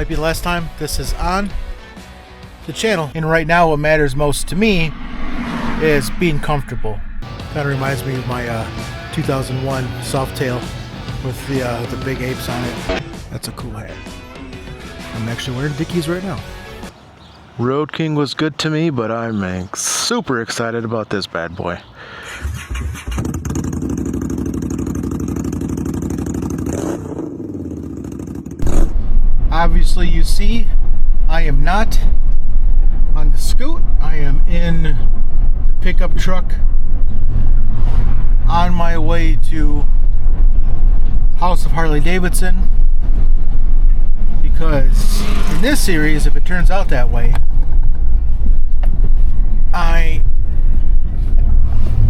Might be the last time this is on the channel. And right now what matters most to me is being comfortable. Kind of reminds me of my 2001 softail with the big apes on it. That's a cool hat. I'm actually wearing Dickies right now. Road King was good to me, but I'm super excited about this bad boy. Obviously you see I am not on the scoot. I am in the pickup truck on my way to House of Harley Davison, because in this series, if it turns out that way, I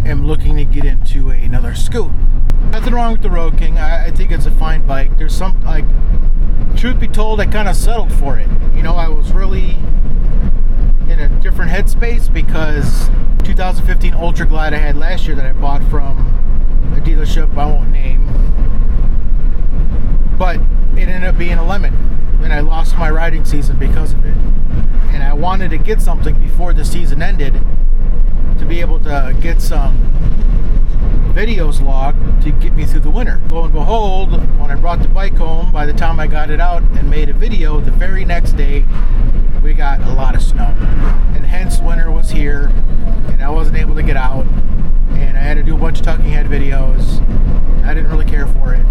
am looking to get into another scoot. Nothing wrong with the Road King. I think it's a fine bike. There's some, like, truth be told, I kind of settled for it. You know, I was really in a different headspace because 2015 Ultra Glide I had last year that I bought from a dealership I won't name, but it ended up being a lemon, and I lost my riding season because of it. And I wanted to get something before the season ended to be able to get some videos logged to get me through the winter. Lo and behold, when I brought the bike home, by the time I got it out and made a video, the very next day we got a lot of snow, and hence winter was here, and I wasn't able to get out, and I had to do a bunch of talking head videos. I didn't really care for it,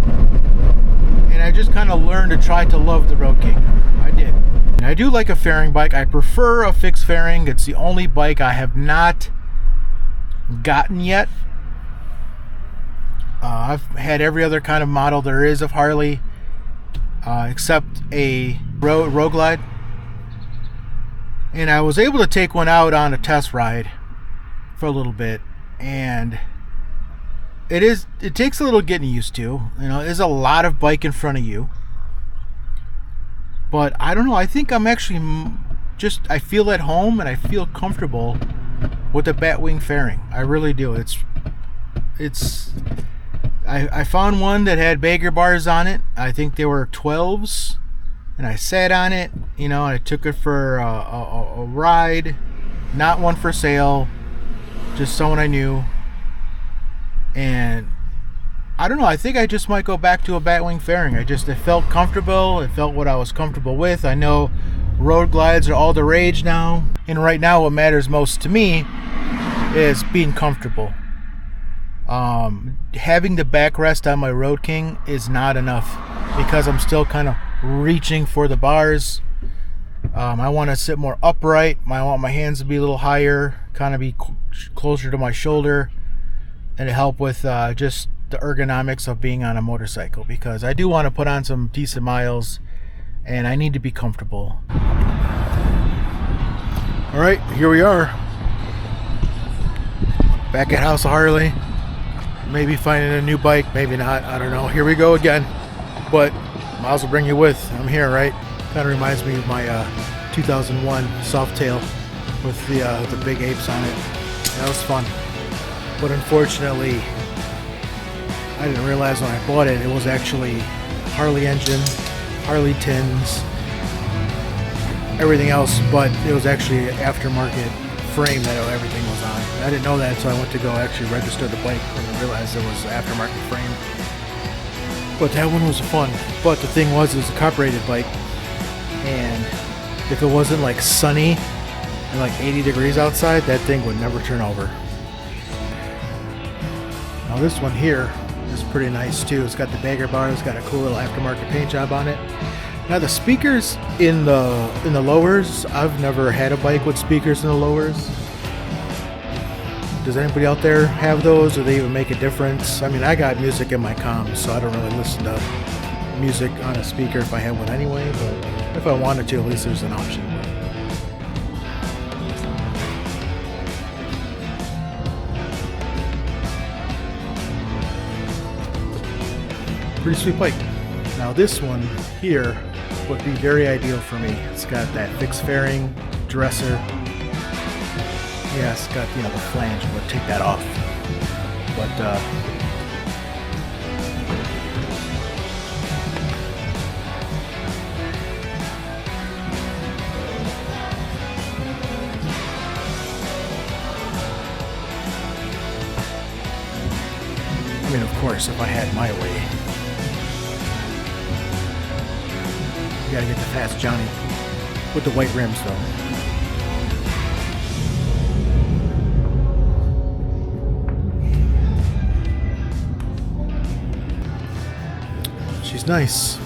and I just kind of learned to try to love the Road King. I did. And I do like a fairing bike. I prefer a fixed fairing. It's the only bike I have not gotten yet. I've had every other kind of model there is of Harley, except a road glide. And I was able to take one out on a test ride for a little bit, and it takes a little getting used to. You know, there's a lot of bike in front of you. But I don't know, I think I'm actually I feel at home and I feel comfortable with the Batwing fairing. I really do. I found one that had bagger bars on it. I think they were 12s, and I sat on it, you know, and I took it for a ride. Not one for sale, just someone I knew. And I don't know, I think I just might go back to a Batwing fairing. It felt comfortable. It felt what I was comfortable with. I know road glides are all the rage now, and right now what matters most to me is being comfortable. Having the backrest on my Road King is not enough because I'm still kind of reaching for the bars. I want to sit more upright. I want my hands to be a little higher, kind of be closer to my shoulder, and to help with just the ergonomics of being on a motorcycle, because I do want to put on some decent miles and I need to be comfortable. All right, here we are back at House of Harley. Maybe finding a new bike, maybe not, I don't know. Here we go again, but might as well bring you with. I'm here, right? Kind of reminds me of my 2001 softail with the big apes on it. That was fun, but unfortunately I didn't realize when I bought it, it was actually Harley engine, Harley tins, everything else, but it was actually an aftermarket frame that everything was on. I didn't know that, so I went to go actually register the bike and realized it was an aftermarket frame. But that one was fun. But the thing was, it was a carbureted bike, and if it wasn't like sunny and like 80 degrees outside, that thing would never turn over. Now this one here is pretty nice too. It's got the bagger bars, it's got a cool little aftermarket paint job on it. Now the speakers in the lowers, I've never had a bike with speakers in the lowers. Does anybody out there have those? Do they even make a difference? I mean, I got music in my comms, so I don't really listen to music on a speaker if I have one anyway, but if I wanted to, at least there's an option. Pretty sweet bike. Now this one here would be very ideal for me. It's got that fixed fairing, dresser. Yeah, it's got, you know, the flange, but take that off. But course, if I had my way. You gotta get the Fast Johnny with the white rims though. She's nice.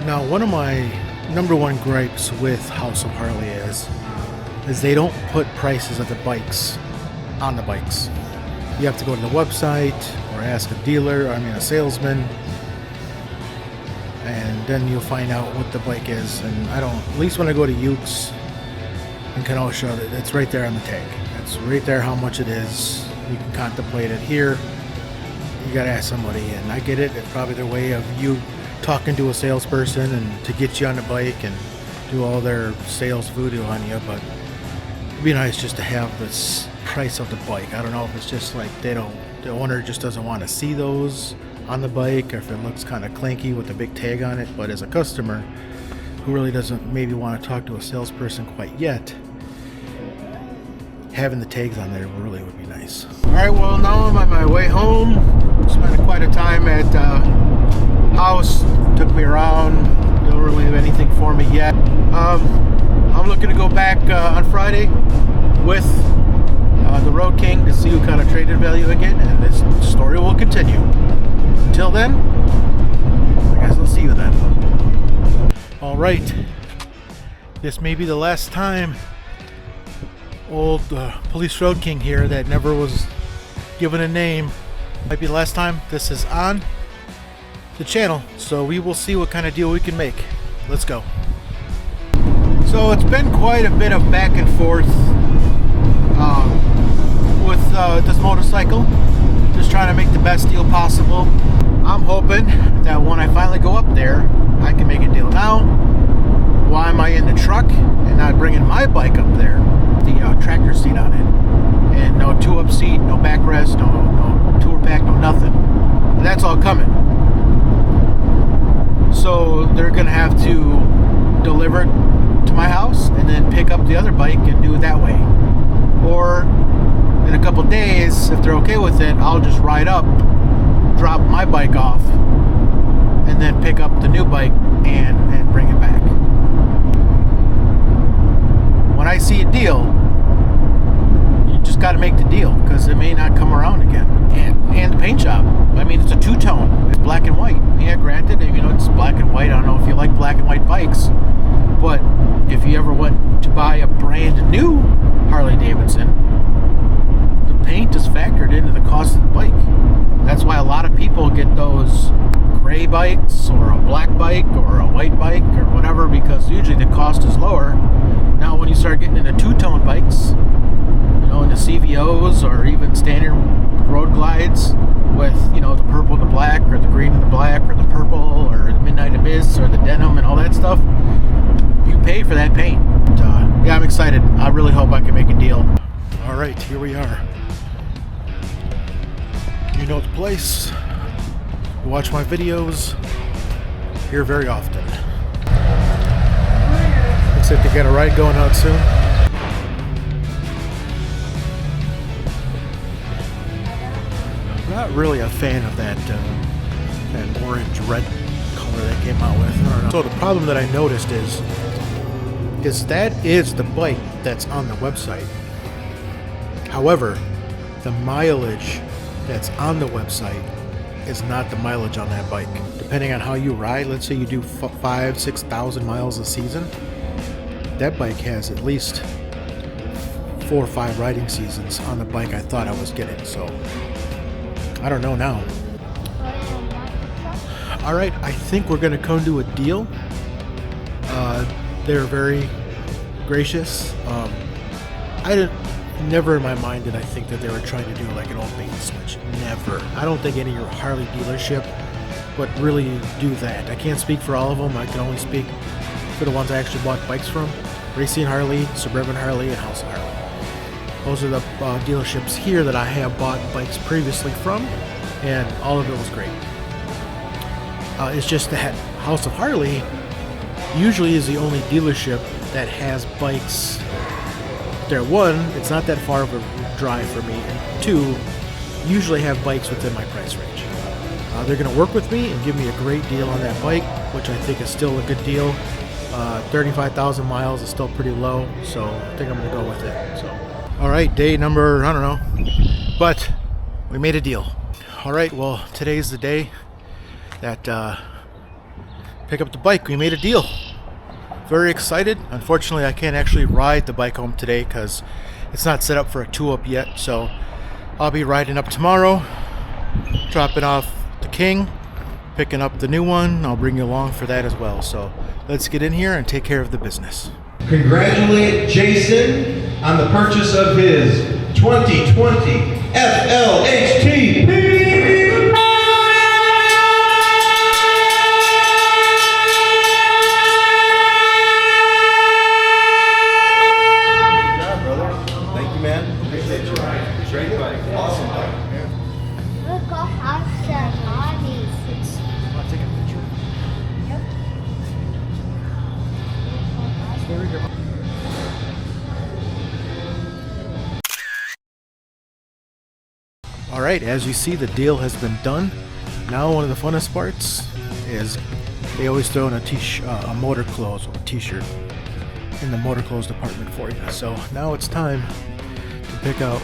Now, one of my number one gripes with House of Harley is they don't put prices of the bikes on the bikes. You have to go to the website or ask a dealer, a salesman, and then you'll find out what the bike is. And I don't, at least when I go to Ukes and Kenosha, it's right there on the tag. It's right there how much it is. You can contemplate it. Here, you gotta ask somebody, and I get it. It's probably their way of you talking to a salesperson and to get you on the bike and do all their sales voodoo on you, but it'd be nice just to have this price of the bike. I don't know if it's just like the owner just doesn't want to see those on the bike, or if it looks kind of clanky with a big tag on it, but as a customer who really doesn't maybe want to talk to a salesperson quite yet, having the tags on there really would be nice. Alright, well, now I'm on my way home. Spent quite a time at house, took me around, don't really have anything for me yet. I'm looking to go back on Friday with the Road King to see what kind of traded value again, and this story will continue. Until then, I guess I'll see you then. Alright, this may be the last time old Police Road King here that never was given a name, might be the last time this is on the channel, so we will see what kind of deal we can make. Let's go. So it's been quite a bit of back and forth with this motorcycle, just trying to make the best deal possible. I'm hoping that when I finally go up there, I can make a deal. Now, why am I in the truck and not bringing my bike up there? The tractor seat on it, and no two-up seat, no backrest, no tour pack, no nothing. That's all coming. So they're gonna have to deliver it to my house and then pick up the other bike and do it that way. Or in a couple days, if they're okay with it, I'll just ride up, drop my bike off, and then pick up the new bike and bring it back. When I see a deal, you just got to make the deal, because it may not come around again. And the paint job, it's a two-tone, it's black and white. Yeah, granted, it's black and white. I don't know if you like black and white bikes, but if you ever went to buy a brand new Harley Davidson, the paint is factored into the cost of the bike. That's why a lot of people get those gray bikes or a black bike or a white bike or whatever, because usually the cost is lower. Now when you start getting into two-tone bikes, into CVOs or even standard road glides with, the purple and the black, or the green and the black, or the purple, or the Midnight Abyss, or the denim and all that stuff, you pay for that paint. But, yeah, I'm excited. I really hope I can make a deal. Alright, here we are. You know the place. You watch my videos here very often. Looks like they got a ride going out soon. Not really a fan of that orange-red color they came out with. I don't know. So the problem that I noticed is that is the bike that's on the website. However, the mileage that's on the website is not the mileage on that bike. Depending on how you ride, let's say you do 5,000-6,000 miles a season, that bike has at least 4 or 5 riding seasons on the bike I thought I was getting. So I don't know now. Alright, I think we're gonna come to a deal. They're very gracious. Never in my mind did I think that they were trying to do like an old bait and switch. Never. I don't think any Harley dealership would really do that. I can't speak for all of them. I can only speak for the ones I actually bought bikes from. Racing Harley, Suburban Harley, and House of Harley. Those are the dealerships here that I have bought bikes previously from, and all of it was great. It's just that House of Harley usually is the only dealership that has bikes there. One, it's not that far of a drive for me, and two, usually have bikes within my price range. They're going to work with me and give me a great deal on that bike, which I think is still a good deal. 35,000 miles is still pretty low, so I think I'm going to go with it. So, all right, day number, I don't know, but we made a deal. All right, well, today's the day that pick up the bike. We made a deal. Very excited. Unfortunately, I can't actually ride the bike home today because it's not set up for a two-up yet, so I'll be riding up tomorrow, dropping off the King, picking up the new one. I'll bring you along for that as well. So let's get in here and take care of the business. Congratulate Jason on the purchase of his 2020 FLHP. Alright, as you see, the deal has been done. Now one of the funnest parts is they always throw in a motor clothes or a t-shirt in the motor clothes department for you. So now it's time to pick out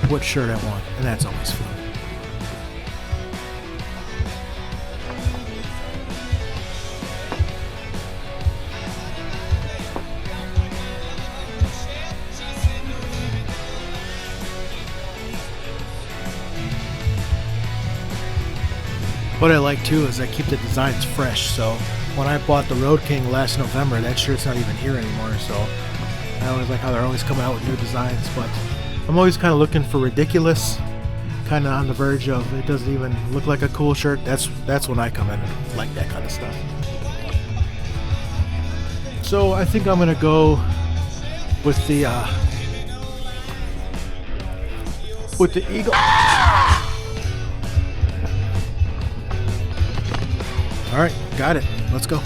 what shirt I want, and that's always fun. What I like too is I keep the designs fresh, so when I bought the Road King last November, that shirt's not even here anymore, so I always like how they're always coming out with new designs. But I'm always kind of looking for ridiculous, kind of on the verge of it doesn't even look like a cool shirt. That's when I come in and like that kind of stuff. So I think I'm gonna go with the Eagle. All right, got it. Let's go.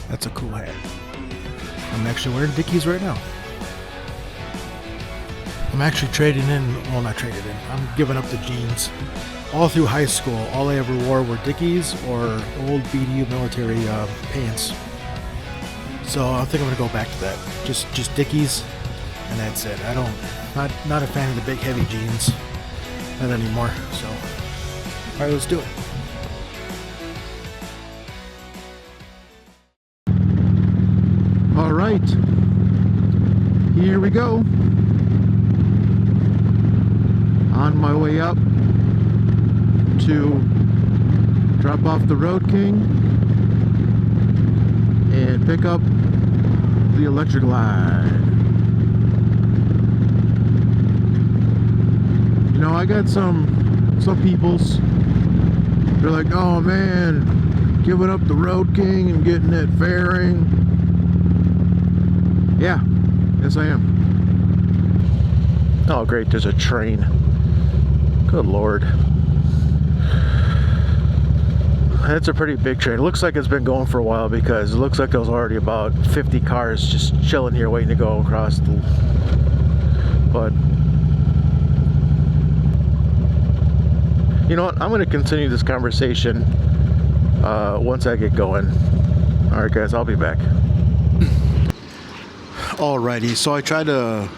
That's a cool hat. I'm actually wearing Dickies right now. I'm actually trading in, well, not trading in, I'm giving up the jeans. All through high school, all I ever wore were Dickies or old BDU military pants. So I think I'm gonna go back to that. Just Dickies, and that's it. Not a fan of the big heavy jeans, not anymore. So, all right, let's do it. All right, here we go. On my way up to drop off the Road King and pick up the electric line. You know, I got some peoples, they're like, oh man, giving up the Road King and getting that fairing. Yeah, yes I am. Oh great, there's a train. Good Lord. That's a pretty big train. It looks like it's been going for a while because it looks like there's already about 50 cars just chilling here waiting to go across the... But you know what? I'm going to continue this conversation once I get going. Alright guys, I'll be back. Alrighty, so I tried to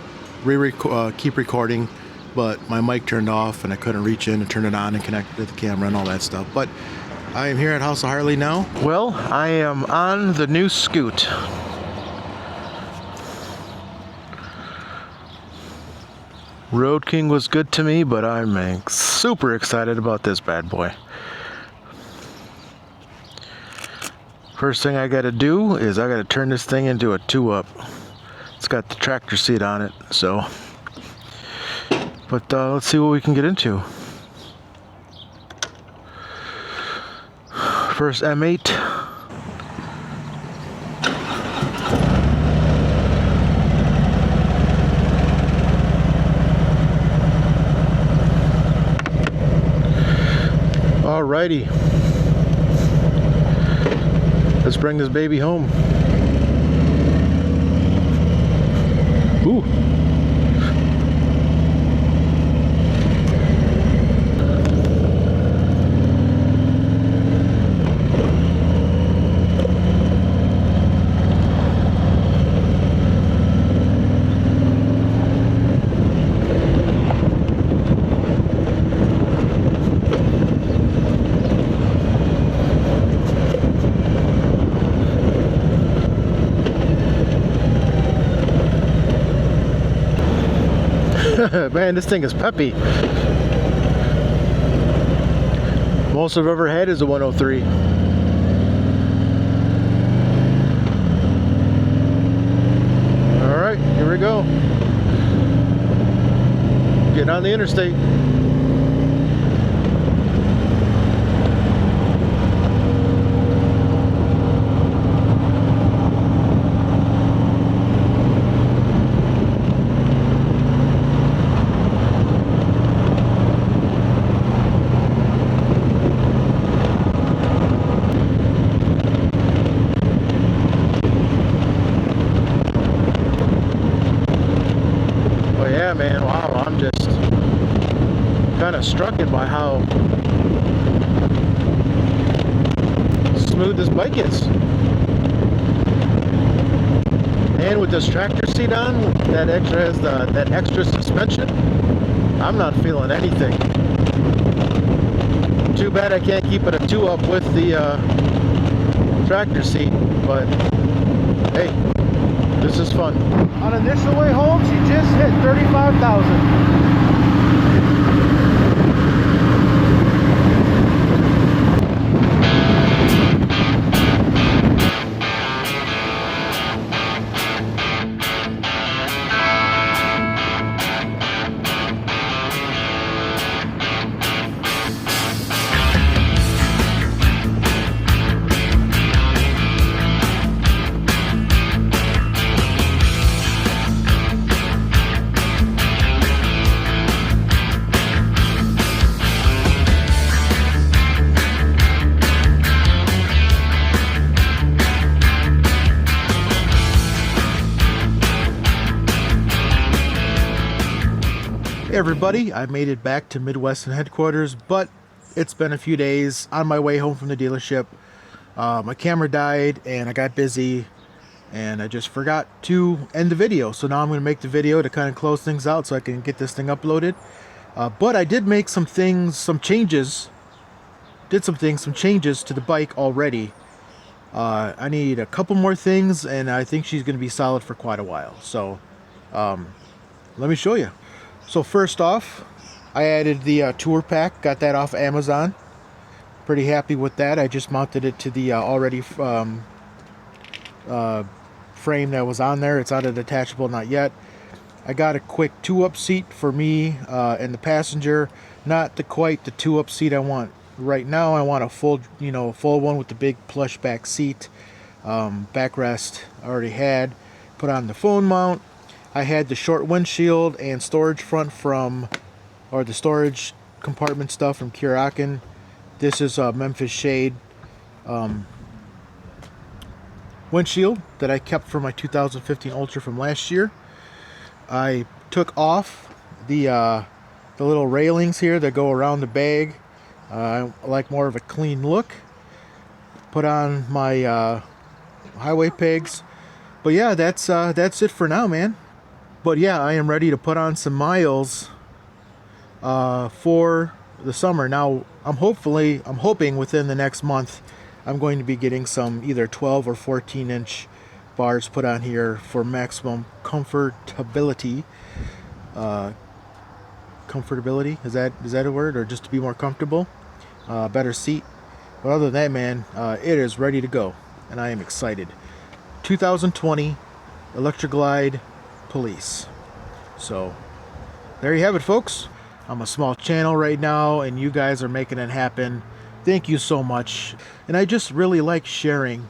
keep recording, but my mic turned off and I couldn't reach in and turn it on and connect it to the camera and all that stuff. But I am here at House of Harley now. Well, I am on the new scoot. Road King was good to me, but I'm super excited about this bad boy. First thing I gotta do is I gotta turn this thing into a 2-up. It's got the tractor seat on it, so. But let's see what we can get into. First M8. Alrighty, let's bring this baby home. Ooh. Man, this thing is peppy. Most I've ever had is a 103. Alright, here we go. Getting on the interstate. Man, wow, I'm just kind of struck by how smooth this bike is. And with this tractor seat on, that extra has that extra suspension, I'm not feeling anything. Too bad I can't keep it a 2-up with the tractor seat, but hey, this is fun. On initial way home, she just hit 35,000. Hey everybody, I made it back to Midwestern headquarters, but it's been a few days. On my way home from the dealership, my camera died and I got busy and I just forgot to end the video. So now I'm going to make the video to kind of close things out so I can get this thing uploaded. But I did make some changes to the bike already. I need a couple more things and I think she's going to be solid for quite a while. So let me show you. So first off, I added the tour pack, got that off Amazon. Pretty happy with that. I just mounted it to the already frame that was on there. It's not a detachable, not yet. I got a Kwik 2-up seat for me and the passenger. Not quite the 2-up seat I want right now. I want a full, full one with the big plush back seat. Backrest I already had. Put on the phone mount. I had the short windshield and storage front the storage compartment stuff from Kurakin. This is a Memphis Shade windshield that I kept for my 2015 Ultra from last year. I took off the little railings here that go around the bag. I like more of a clean look. Put on my highway pegs. But yeah, that's it for now, man. But yeah, I am ready to put on some miles for the summer. Now, I'm hoping within the next month, I'm going to be getting some either 12 or 14 inch bars put on here for maximum comfortability. Comfortability, is that a word? Or just to be more comfortable? Better seat. But other than that, man, it is ready to go. And I am excited. 2020 Electroglide Police. So there you have it, folks. I'm a small channel right now and you guys are making it happen. Thank you so much. And I just really like sharing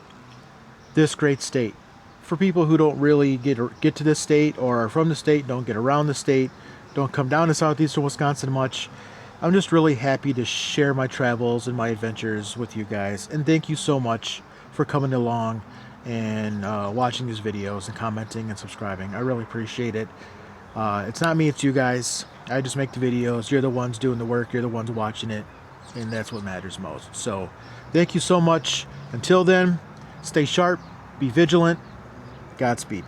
this great state for people who don't really get to this state or are from the state, don't get around the state, don't come down to southeastern Wisconsin much. I'm just really happy to share my travels and my adventures with you guys. And thank you so much for coming along and watching these videos and commenting and subscribing. I really appreciate it. It's not me, it's you guys. I just make the videos. You're the ones doing the work. You're the ones watching it. And that's what matters most. So thank you so much. Until then, stay sharp, be vigilant. Godspeed.